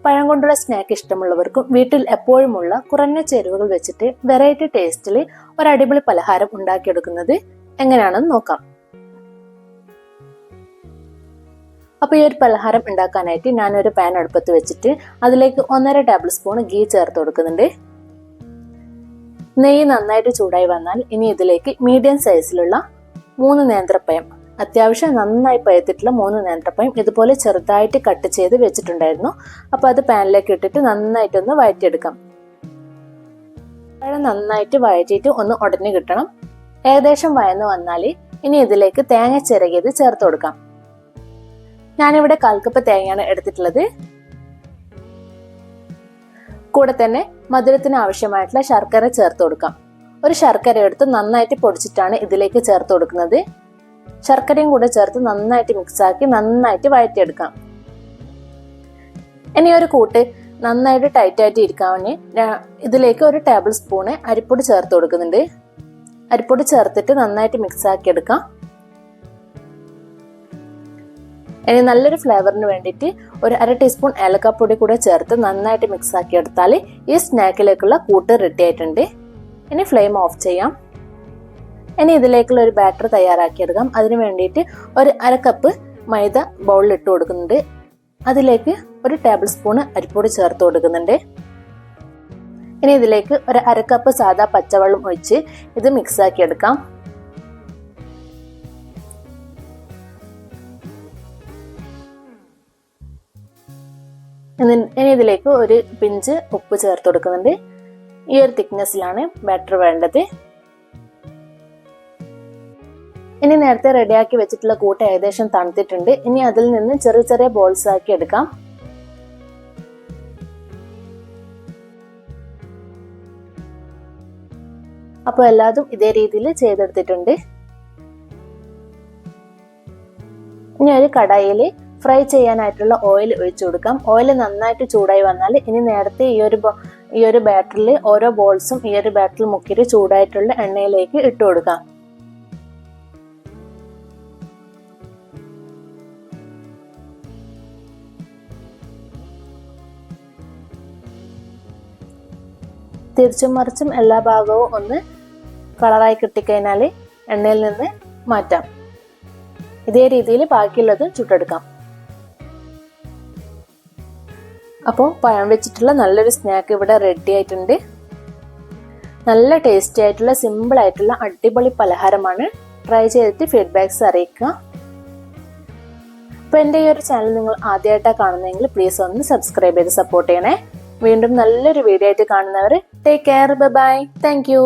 പഴം കൊണ്ടുള്ള സ്നാക്ക് ഇഷ്ടമുള്ളവർക്കും വീട്ടിൽ എപ്പോഴുമുള്ള കുറഞ്ഞ ചേരുവകൾ വെച്ചിട്ട് വെറൈറ്റി ടേസ്റ്റിൽ ഒരു അടിപൊളി പലഹാരം ഉണ്ടാക്കിയെടുക്കുന്നത് എങ്ങനെയാണെന്ന് നോക്കാം. അപ്പോൾ ഈ ഒരു പലഹാരം ഉണ്ടാക്കാനായിട്ട് ഞാനൊരു പാൻ അടുപ്പത്ത് വെച്ചിട്ട് അതിലേക്ക് 1.5 ടേബിൾ സ്പൂൺ ഗീ ചേർത്ത് കൊടുക്കുന്നുണ്ട്. നെയ്യ് നന്നായിട്ട് ചൂടായി വന്നാൽ ഇനി ഇതിലേക്ക് മീഡിയം സൈസിലുള്ള 3 നേന്ത്രപ്പഴം, അത്യാവശ്യം നന്നായി പഴുത്തിട്ടുള്ള 3 നേന്ത്രപ്പഴം ഇതുപോലെ ചെറുതായിട്ട് കട്ട് ചെയ്ത് വെച്ചിട്ടുണ്ടായിരുന്നു. അപ്പോൾ അത് പാനിലേക്ക് ഇട്ടിട്ട് നന്നായിട്ടൊന്ന് വഴറ്റിയെടുക്കാം. പഴം നന്നായിട്ട് വഴറ്റിയിട്ട് ഒന്ന് ഉടഞ്ഞു കിട്ടണം. ഏകദേശം വഴന്നു വന്നാൽ ഇനി ഇതിലേക്ക് തേങ്ങ ചിരകിയത് ചേർത്ത് കൊടുക്കാം. ഞാനിവിടെ 1/4 കപ്പ് തേങ്ങയാണ് എടുത്തിട്ടുള്ളത്. കൂടെ തന്നെ മധുരത്തിന് ആവശ്യമായിട്ടുള്ള ശർക്കര ചേർത്ത് കൊടുക്കാം. ഒരു ശർക്കര എടുത്ത് നന്നായിട്ട് പൊടിച്ചിട്ടാണ് ഇതിലേക്ക് ചേർത്ത് കൊടുക്കുന്നത്. ശർക്കരയും കൂടെ ചേർത്ത് നന്നായിട്ട് മിക്സാക്കി നന്നായിട്ട് വഴറ്റിയെടുക്കാം. ഇനി ഒരു കൂട്ട് നന്നായിട്ട് ടൈറ്റായിട്ട് ഇരിക്കാൻ ഇതിലേക്ക് 1 ടേബിൾ സ്പൂണ് അരിപ്പൊടി ചേർത്ത് കൊടുക്കുന്നുണ്ട്. അരിപ്പൊടി ചേർത്തിട്ട് നന്നായിട്ട് മിക്സാക്കി എടുക്കാം. ഇനി നല്ലൊരു ഫ്ലേവറിന് വേണ്ടിയിട്ട് 1/2 ടീസ്പൂൺ ഏലക്കാപ്പൊടി കൂടെ ചേർത്ത് നന്നായിട്ട് മിക്സാക്കി എടുത്താൽ ഈ സ്നാക്കിലേക്കുള്ള കൂട്ട് റെഡി ആയിട്ടുണ്ട്. ഇനി ഫ്ലെയിം ഓഫ് ചെയ്യാം. ഇനി ഇതിലേക്കുള്ള ഒരു ബാറ്റർ തയ്യാറാക്കിയെടുക്കാം. അതിന് വേണ്ടിയിട്ട് 1/2 കപ്പ് മൈദ ബൗളിൽ ഇട്ട് കൊടുക്കുന്നുണ്ട്. അതിലേക്ക് 1 ടേബിൾ സ്പൂണ് അരിപ്പൊടി ചേർത്ത് കൊടുക്കുന്നുണ്ട്. ഇനി ഇതിലേക്ക് 1/2 കപ്പ് സാദാ പച്ചവെള്ളം ഒഴിച്ച് ഇത് മിക്സാക്കി എടുക്കാം. ഇനി ഇതിലേക്ക് ഒരു പിഞ്ച് ഉപ്പ് ചേർത്ത് കൊടുക്കുന്നുണ്ട്. ഈ ഒരു തിക്നെസ്സിലാണ് ബാറ്റർ വേണ്ടത്. ഇനി നേരത്തെ റെഡിയാക്കി വെച്ചിട്ടുള്ള കൂട്ട് ഏകദേശം തണുത്തിട്ടുണ്ട്. ഇനി അതിൽ നിന്ന് ചെറിയ ചെറിയ ബോൾസ് ആക്കി എടുക്കാം. അപ്പോൾ എല്ലാതും ഇതേ രീതിയിൽ ചെയ്തെടുത്തിട്ടുണ്ട്. ഇനി ഒരു കടായിൽ ഫ്രൈ ചെയ്യാനായിട്ടുള്ള ഓയിൽ ഒഴിച്ചു കൊടുക്കാം. ഓയിൽ നന്നായിട്ട് ചൂടായി വന്നാൽ ഇനി നേരത്തെ ഈ ഒരു ബാറ്ററിൽ ഓരോ ബോൾസും ഈ ഒരു ബാറ്ററിൽ മുക്കിയിട്ട് ചൂടായിട്ടുള്ള എണ്ണയിലേക്ക് ഇട്ട് കൊടുക്കാം. തിരിച്ചും മറിച്ചും എല്ലാ ഭാഗവും ഒന്ന് കളറായി കിട്ടിക്കഴിഞ്ഞാൽ എണ്ണയിൽ നിന്ന് മാറ്റാം. ഇതേ രീതിയിൽ ബാക്കിയുള്ളതും ചുട്ടെടുക്കാം. അപ്പോൾ പഴം വെച്ചിട്ടുള്ള നല്ലൊരു സ്നാക്ക് ഇവിടെ റെഡി ആയിട്ടുണ്ട്. നല്ല ടേസ്റ്റി ആയിട്ടുള്ള സിമ്പിൾ ആയിട്ടുള്ള അടിപൊളി പലഹാരമാണ്. ട്രൈ ചെയ്തിട്ട് ഫീഡ്ബാക്ക്സ് അറിയിക്കുക. അപ്പോൾ എൻ്റെ ഈ ഒരു ചാനൽ നിങ്ങൾ ആദ്യമായിട്ടാണ് കാണുന്നതെങ്കിൽ പ്ലീസ് ഒന്ന് സബ്സ്ക്രൈബ് ചെയ്ത് സപ്പോർട്ട് ചെയ്യണേ. വീണ്ടും നല്ലൊരു വീഡിയോ ആയിട്ട് കാണുന്നവർ take care. Bye. Thank U.